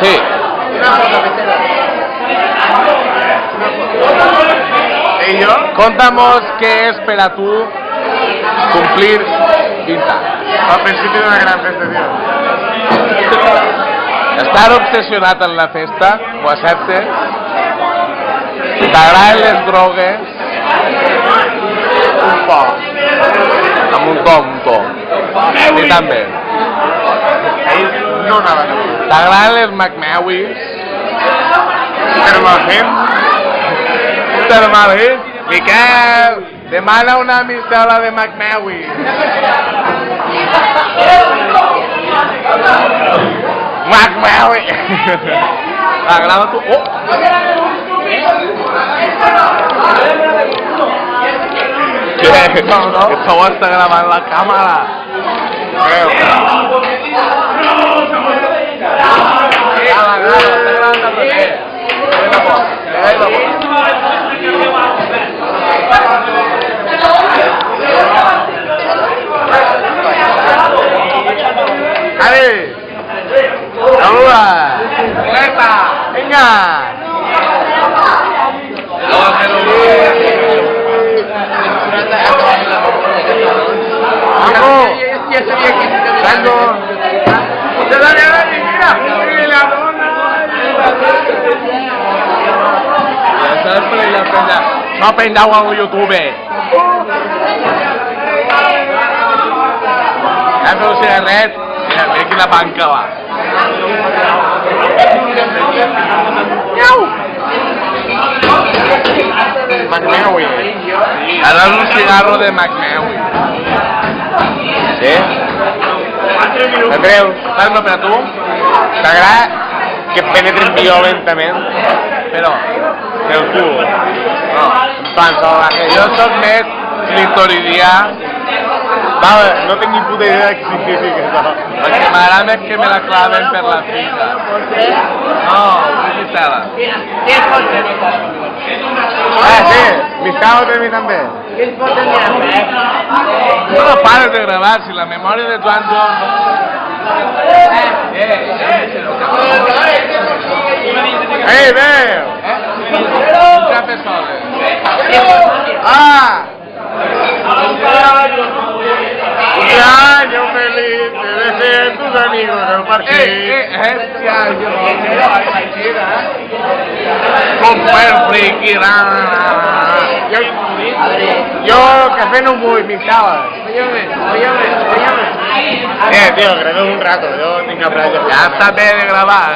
Sí. ¿Y yo? Contamos què és per a tu complir 20 anys. Al principi d'una gran festa, tio. Estar obsessionat en la festa, ho acceptes? T'agraden les drogues? Un poc. Amb un to. I també. Ell no anava a tenir. T'agraden les McMawies? Termalhit? Miquel, demana una mistela de McMawies. McMawies. T'agrada tu? Oh! Què? No. Això ho està gravant la càmera. Creu. Grava, està gravant al revés. Ale! Saluda! Venga! ¡Vamos! Tango! No prendeu al YouTube! Ja feu cigarret? Mira, mira quina banca va. McMawies. Ara és un cigarro de McMawies. Sí? Andreu, fas-me per a tu? T'agrada que penetren violentament? Però, El cul. no. En plan, salvaje. Jo soc més clitoridià, Vale, no tinc ni puta idea de què significa això. perquè m'agrada més que me la claven per la figa. No, vull mistela. Sí, m'estava per mi també. No pares de gravar, si la memòria de Joan Jones... Veu! Un xape soles. Ah! Cumpleaños feliz, te deseen tus amigos del parque. Super friki, Yo café no vull, m'estava. Tío, grabeu un rato, yo tinc que aprendre. ja està bé de gravar.